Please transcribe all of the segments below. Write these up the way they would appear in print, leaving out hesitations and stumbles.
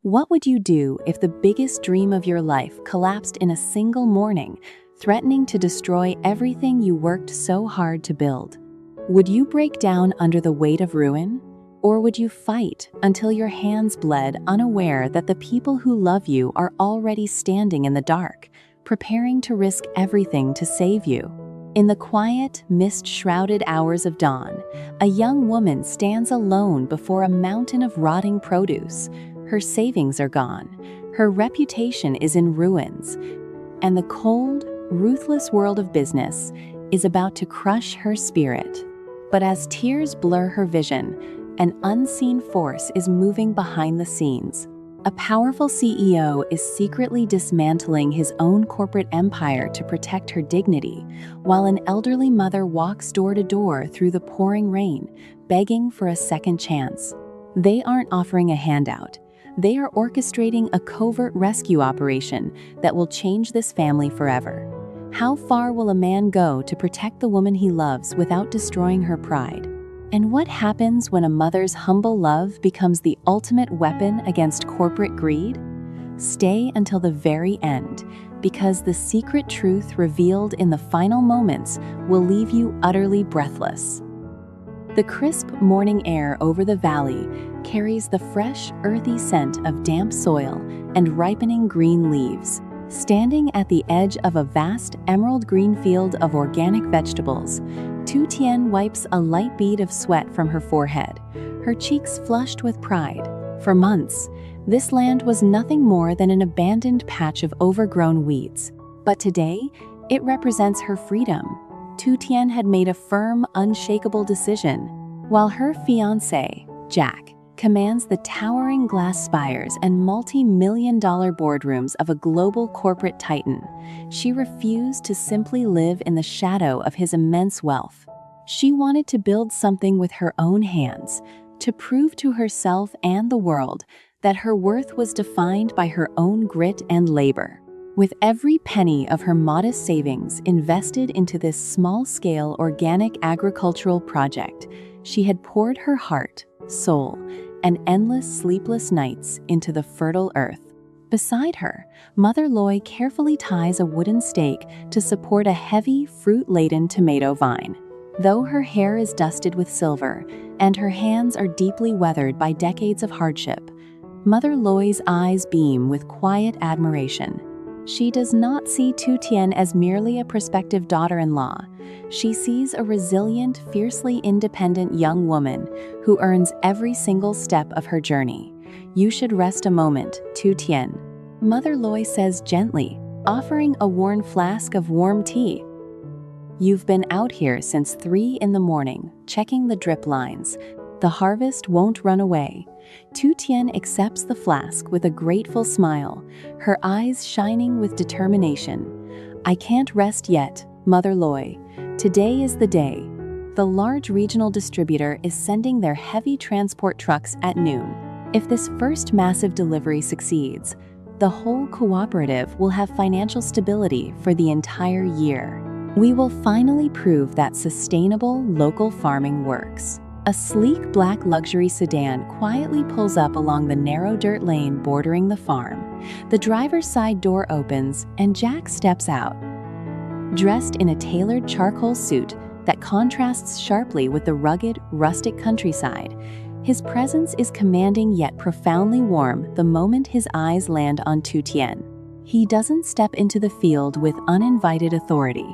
What would you do if the biggest dream of your life collapsed in a single morning, threatening to destroy everything you worked so hard to build? Would you break down under the weight of ruin? Or would you fight until your hands bled, unaware that the people who love you are already standing in the dark, preparing to risk everything to save you? In the quiet, mist-shrouded hours of dawn, a young woman stands alone before a mountain of rotting produce. Her savings are gone, her reputation is in ruins, and the cold, ruthless world of business is about to crush her spirit. But as tears blur her vision, an unseen force is moving behind the scenes. A powerful CEO is secretly dismantling his own corporate empire to protect her dignity, while an elderly mother walks door to door through the pouring rain, begging for a second chance. They aren't offering a handout. They are orchestrating a covert rescue operation that will change this family forever. How far will a man go to protect the woman he loves without destroying her pride? And what happens when a mother's humble love becomes the ultimate weapon against corporate greed? Stay until the very end, because the secret truth revealed in the final moments will leave you utterly breathless. The crisp morning air over the valley carries the fresh, earthy scent of damp soil and ripening green leaves. Standing at the edge of a vast emerald green field of organic vegetables, Tu Tien wipes a light bead of sweat from her forehead, her cheeks flushed with pride. For months, this land was nothing more than an abandoned patch of overgrown weeds. But today, it represents her freedom. Tu Tien had made a firm, unshakable decision. While her fiancé, Jack, commands the towering glass spires and multi-million-dollar boardrooms of a global corporate titan, she refused to simply live in the shadow of his immense wealth. She wanted to build something with her own hands, to prove to herself and the world that her worth was defined by her own grit and labor. With every penny of her modest savings invested into this small-scale organic agricultural project, she had poured her heart, soul, and endless sleepless nights into the fertile earth. Beside her, Mother Ly carefully ties a wooden stake to support a heavy, fruit-laden tomato vine. Though her hair is dusted with silver and her hands are deeply weathered by decades of hardship, Mother Ly's eyes beam with quiet admiration. She does not see Tu Tien as merely a prospective daughter-in-law. She sees a resilient, fiercely independent young woman who earns every single step of her journey. "You should rest a moment, Tu Tien," Mother Ly says gently, offering a worn flask of warm tea. "You've been out here since 3 in the morning, checking the drip lines. The harvest won't run away." Tu Tien accepts the flask with a grateful smile, her eyes shining with determination. "I can't rest yet, Mother Ly. Today is the day." The large regional distributor is sending their heavy transport trucks at noon. If this first massive delivery succeeds, the whole cooperative will have financial stability for the entire year. We will finally prove that sustainable local farming works. A sleek black luxury sedan quietly pulls up along the narrow dirt lane bordering the farm. The driver's side door opens and Jack steps out. Dressed in a tailored charcoal suit that contrasts sharply with the rugged, rustic countryside, his presence is commanding yet profoundly warm the moment his eyes land on Tu Tien. He doesn't step into the field with uninvited authority.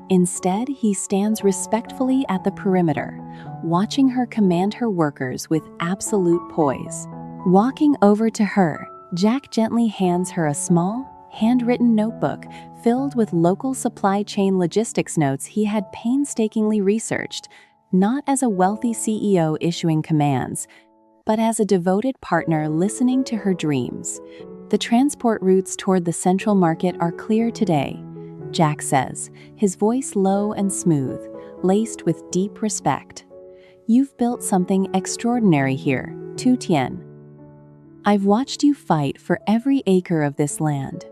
Instead, he stands respectfully at the perimeter, watching her command her workers with absolute poise. Walking over to her, Jack gently hands her a small, handwritten notebook filled with local supply chain logistics notes he had painstakingly researched, not as a wealthy CEO issuing commands, but as a devoted partner listening to her dreams. "The transport routes toward the central market are clear today," Jack says, his voice low and smooth, laced with deep respect. "You've built something extraordinary here, Tu Tien. I've watched you fight for every acre of this land.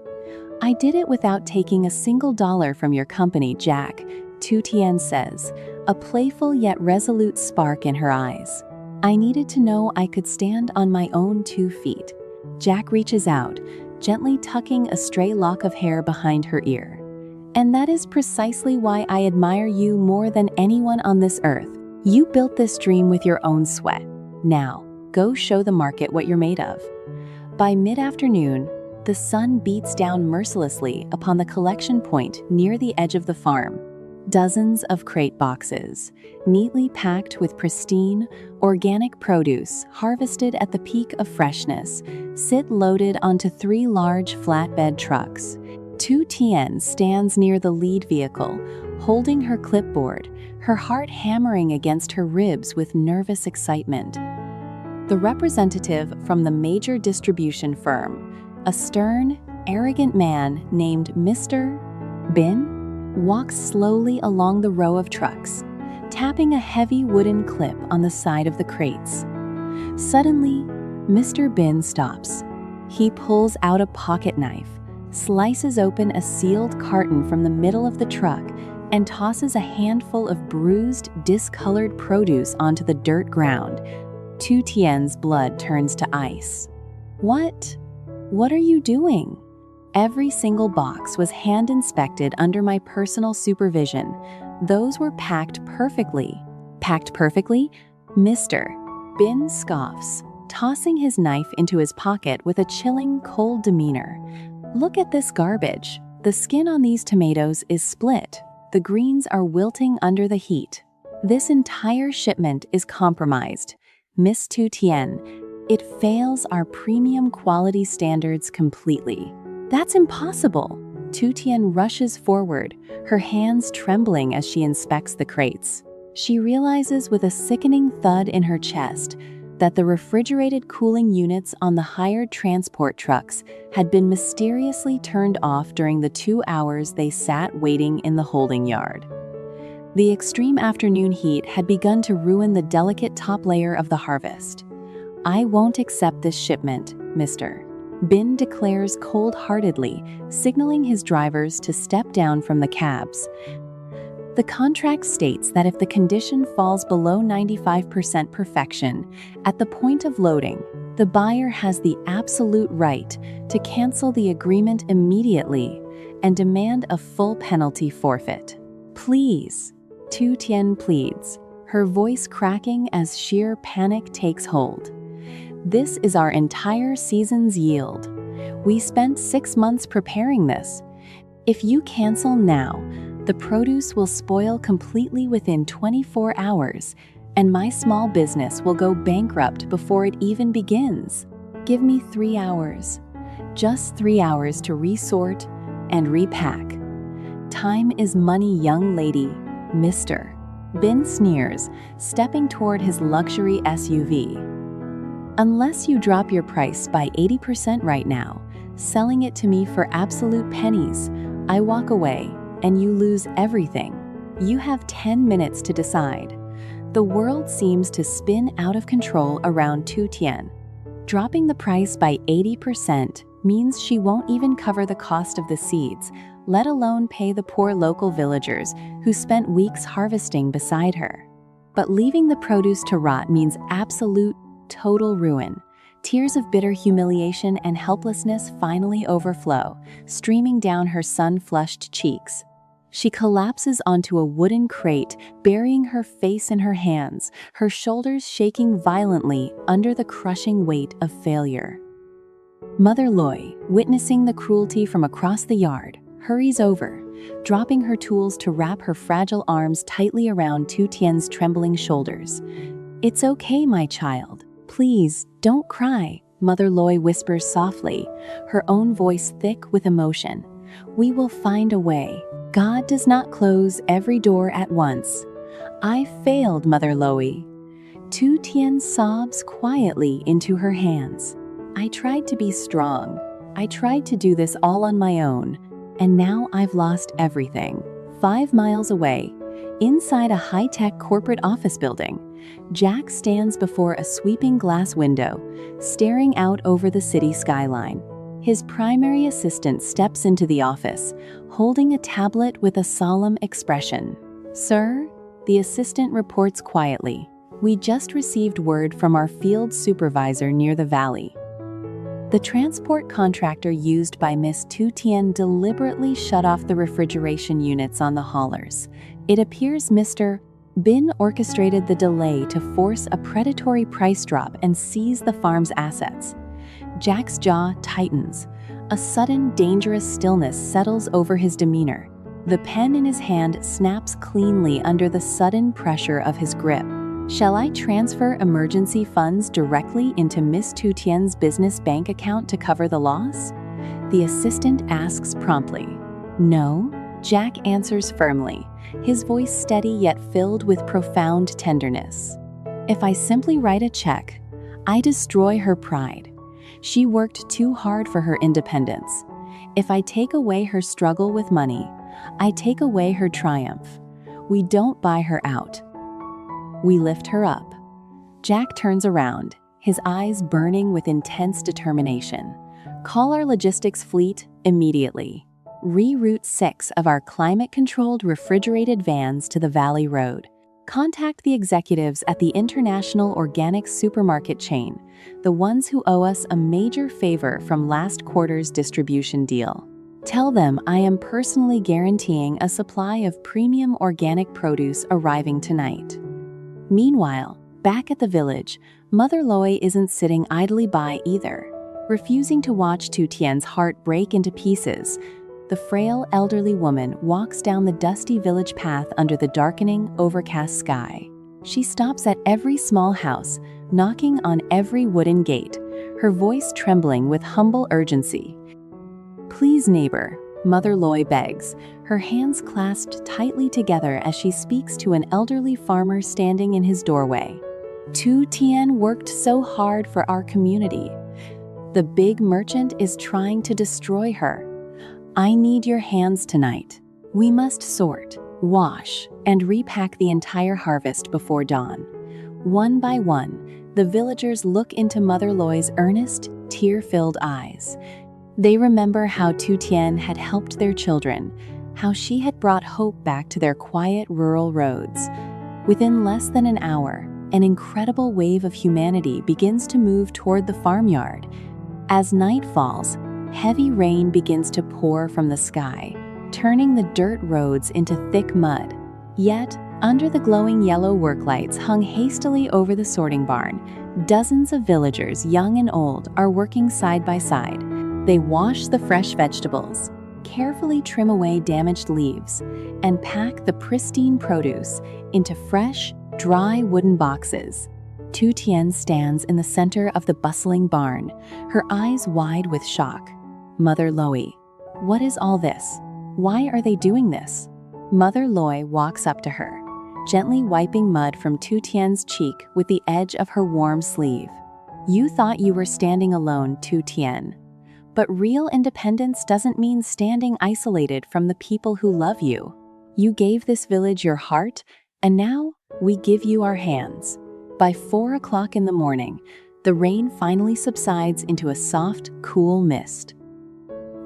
I did it without taking a single dollar from your company, Jack," Tu Tien says, a playful yet resolute spark in her eyes. "I needed to know I could stand on my own 2 feet. Jack reaches out, gently tucking a stray lock of hair behind her ear. "And that is precisely why I admire you more than anyone on this earth. You built this dream with your own sweat. Now, go show the market what you're made of." By mid-afternoon, the sun beats down mercilessly upon the collection point near the edge of the farm. Dozens of crate boxes, neatly packed with pristine, organic produce harvested at the peak of freshness, sit loaded onto 3 large flatbed trucks. Tu Tien stands near the lead vehicle, holding her clipboard, her heart hammering against her ribs with nervous excitement. The representative from the major distribution firm, a stern, arrogant man named Mr. Bin, walks slowly along the row of trucks, tapping a heavy wooden clip on the side of the crates. Suddenly, Mr. Bin stops. He pulls out a pocket knife, slices open a sealed carton from the middle of the truck, and tosses a handful of bruised, discolored produce onto the dirt ground. Tu Tien's blood turns to ice. What are you doing?" Every single box was hand-inspected under my personal supervision. Those were packed perfectly. "Packed perfectly?" Mr. Bin scoffs, tossing his knife into his pocket with a chilling, cold demeanor. "Look at this garbage. The skin on these tomatoes is split. The greens are wilting under the heat. This entire shipment is compromised. Miss Tu Tien, it fails our premium quality standards completely." "That's impossible." Tu Tien rushes forward, her hands trembling as she inspects the crates. She realizes with a sickening thud in her chest that the refrigerated cooling units on the hired transport trucks had been mysteriously turned off during the 2 hours they sat waiting in the holding yard. The extreme afternoon heat had begun to ruin the delicate top layer of the harvest. "I won't accept this shipment, Mr. Bin declares cold-heartedly, signaling his drivers to step down from the cabs. The contract states that if the condition falls below 95% perfection at the point of loading, the buyer has the absolute right to cancel the agreement immediately and demand a full penalty forfeit. Please," Tu Tien pleads, her voice cracking as sheer panic takes hold. "This is our entire season's yield. We spent 6 months preparing this. If you cancel now, the produce will spoil completely within 24 hours, and my small business will go bankrupt before it even begins. Give me 3 hours. Just 3 hours to resort and repack. Time is money, young lady, Mr. Bin sneers, stepping toward his luxury SUV. "Unless you drop your price by 80% right now, selling it to me for absolute pennies, I walk away and you lose everything. You have 10 minutes to decide." The world seems to spin out of control around Tu Tien. Dropping the price by 80% means she won't even cover the cost of the seeds, let alone pay the poor local villagers who spent weeks harvesting beside her. But leaving the produce to rot means absolute, total ruin. Tears of bitter humiliation and helplessness finally overflow, streaming down her sun-flushed cheeks. She collapses onto a wooden crate, burying her face in her hands, her shoulders shaking violently under the crushing weight of failure. Mother Ly, witnessing the cruelty from across the yard, hurries over, dropping her tools to wrap her fragile arms tightly around Tu Tien's trembling shoulders. "It's okay, my child. Please, don't cry," Mother Ly whispers softly, her own voice thick with emotion. "We will find a way. God does not close every door at once." "I failed, Mother Ly." Tu Tien sobs quietly into her hands. "I tried to be strong. I tried to do this all on my own. And now I've lost everything." 5 miles away, inside a high-tech corporate office building, Jack stands before a sweeping glass window, staring out over the city skyline. His primary assistant steps into the office, holding a tablet with a solemn expression. "Sir," the assistant reports quietly, "we just received word from our field supervisor near the valley. The transport contractor used by Miss Tu Tien deliberately shut off the refrigeration units on the haulers. It appears Mr. Bin orchestrated the delay to force a predatory price drop and seize the farm's assets. Jack's jaw tightens. A sudden, dangerous stillness settles over his demeanor. The pen in his hand snaps cleanly under the sudden pressure of his grip. Shall I transfer emergency funds directly into Miss Tu Tien's business bank account to cover the loss? The assistant asks promptly. No, Jack answers firmly, his voice steady yet filled with profound tenderness. If I simply write a check, I destroy her pride. She worked too hard for her independence. If I take away her struggle with money, I take away her triumph. We don't buy her out. We lift her up. Jack turns around, his eyes burning with intense determination. Call our logistics fleet immediately. Reroute 6 of our climate-controlled refrigerated vans to the Valley Road. Contact the executives at the international organic supermarket chain, the ones who owe us a major favor from last quarter's distribution deal. Tell them I am personally guaranteeing a supply of premium organic produce arriving tonight. Meanwhile, back at the village, Mother Ly isn't sitting idly by either. Refusing to watch Tu Tien's heart break into pieces, the frail elderly woman walks down the dusty village path under the darkening, overcast sky. She stops at every small house, knocking on every wooden gate, her voice trembling with humble urgency. Please, neighbor, Mother Ly begs, her hands clasped tightly together as she speaks to an elderly farmer standing in his doorway. Tu Tien worked so hard for our community. The big merchant is trying to destroy her. I need your hands tonight. We must sort, wash, and repack the entire harvest before dawn. One by one, the villagers look into Mother Ly's earnest, tear-filled eyes. They remember how Tu Tien had helped their children, how she had brought hope back to their quiet rural roads. Within less than an hour, an incredible wave of humanity begins to move toward the farmyard. As night falls, heavy rain begins to pour from the sky, turning the dirt roads into thick mud. Yet, under the glowing yellow work lights hung hastily over the sorting barn, dozens of villagers, young and old, are working side by side. They wash the fresh vegetables, carefully trim away damaged leaves, and pack the pristine produce into fresh, dry wooden boxes. Tu Tien stands in the center of the bustling barn, her eyes wide with shock. Mother Ly, what is all this? Why are they doing this? Mother Ly walks up to her, gently wiping mud from Tu Tien's cheek with the edge of her warm sleeve. You thought you were standing alone, Tu Tien. But real independence doesn't mean standing isolated from the people who love you. You gave this village your heart, and now we give you our hands. By 4 o'clock in the morning, the rain finally subsides into a soft, cool mist.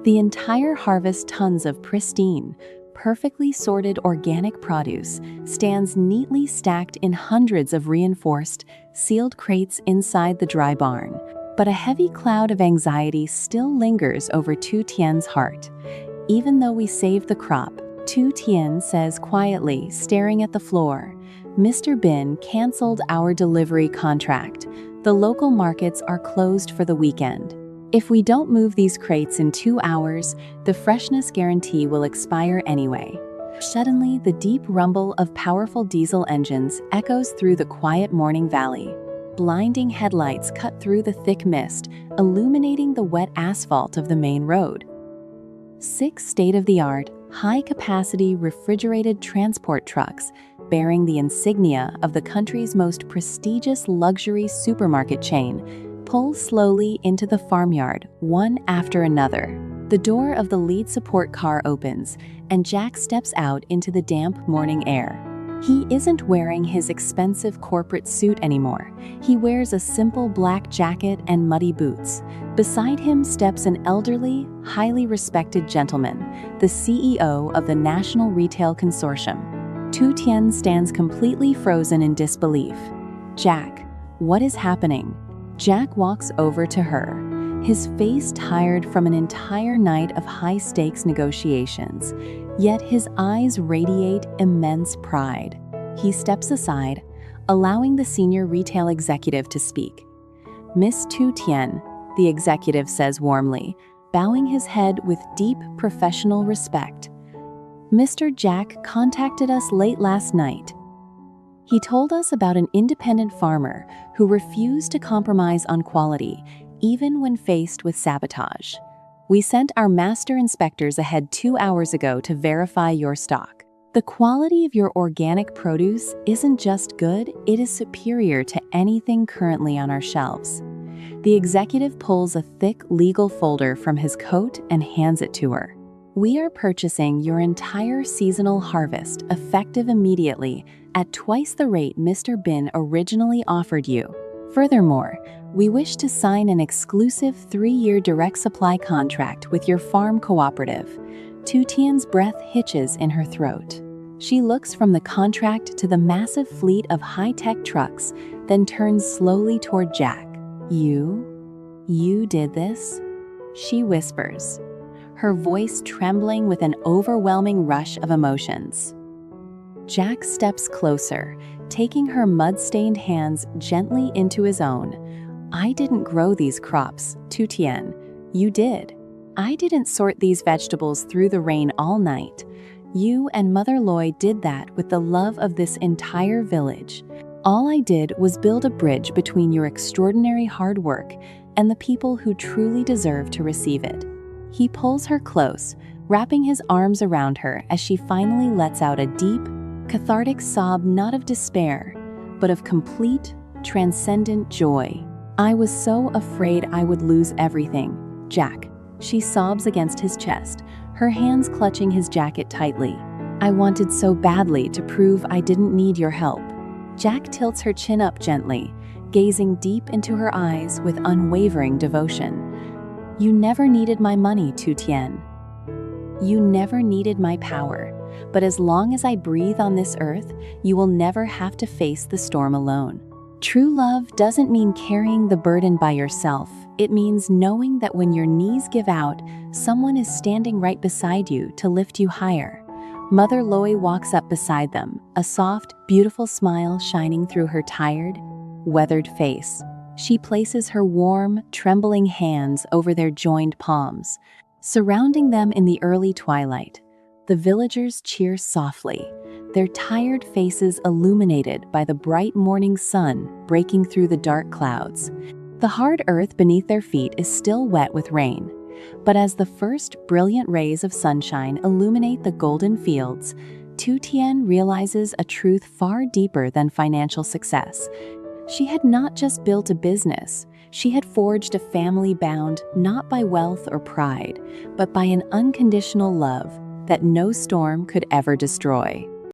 The entire harvest tons of pristine, perfectly sorted organic produce stands neatly stacked in hundreds of reinforced, sealed crates inside the dry barn. But a heavy cloud of anxiety still lingers over Tu Tien's heart. Even though we saved the crop, Tu Tien says quietly, staring at the floor, Mr. Bin canceled our delivery contract. The local markets are closed for the weekend. If we don't move these crates in 2 hours, the freshness guarantee will expire anyway. Suddenly, the deep rumble of powerful diesel engines echoes through the quiet morning valley. Blinding headlights cut through the thick mist, illuminating the wet asphalt of the main road. 6 state-of-the-art, high-capacity refrigerated transport trucks bearing the insignia of the country's most prestigious luxury supermarket chain pull slowly into the farmyard, one after another. The door of the lead support car opens, and Jack steps out into the damp morning air. He isn't wearing his expensive corporate suit anymore. He wears a simple black jacket and muddy boots. Beside him steps an elderly, highly respected gentleman, the CEO of the National Retail Consortium. Tu Tien stands completely frozen in disbelief. Jack, what is happening? Jack walks over to her. his face tired from an entire night of high-stakes negotiations, yet his eyes radiate immense pride. He steps aside, allowing the senior retail executive to speak. "Miss Tu Tien," the executive says warmly, bowing his head with deep professional respect. "Mr. Jack contacted us late last night. He told us about an independent farmer who refused to compromise on quality, even when faced with sabotage. We sent our master inspectors ahead 2 hours ago to verify your stock. The quality of your organic produce isn't just good, it is superior to anything currently on our shelves." The executive pulls a thick legal folder from his coat and hands it to her. "We are purchasing your entire seasonal harvest, effective immediately, at twice the rate Mr. Bin originally offered you. Furthermore, we wish to sign an exclusive 3-year direct supply contract with your farm cooperative." Tu Tien's breath hitches in her throat. She looks from the contract to the massive fleet of high-tech trucks, then turns slowly toward Jack. You did this?" she whispers, her voice trembling with an overwhelming rush of emotions. Jack steps closer, taking her mud-stained hands gently into his own. "I didn't grow these crops, Tu Tien. You did. I didn't sort these vegetables through the rain all night. You and Mother Ly did that with the love of this entire village. All I did was build a bridge between your extraordinary hard work and the people who truly deserve to receive it." He pulls her close, wrapping his arms around her as she finally lets out a deep, cathartic sob, not of despair, but of complete, transcendent joy. "I was so afraid I would lose everything, Jack," she sobs against his chest, her hands clutching his jacket tightly. "I wanted so badly to prove I didn't need your help." Jack tilts her chin up gently, gazing deep into her eyes with unwavering devotion. "You never needed my money, Tu Tien. You never needed my power. But as long as I breathe on this earth, you will never have to face the storm alone." True love doesn't mean carrying the burden by yourself. It means knowing that when your knees give out, someone is standing right beside you to lift you higher. Mother Ly walks up beside them, a soft, beautiful smile shining through her tired, weathered face. She places her warm, trembling hands over their joined palms, surrounding them in the early twilight. The villagers cheer softly, their tired faces illuminated by the bright morning sun breaking through the dark clouds. The hard earth beneath their feet is still wet with rain, but as the first brilliant rays of sunshine illuminate the golden fields, Tu Tien realizes a truth far deeper than financial success. She had not just built a business, she had forged a family bound not by wealth or pride, but by an unconditional love that no storm could ever destroy.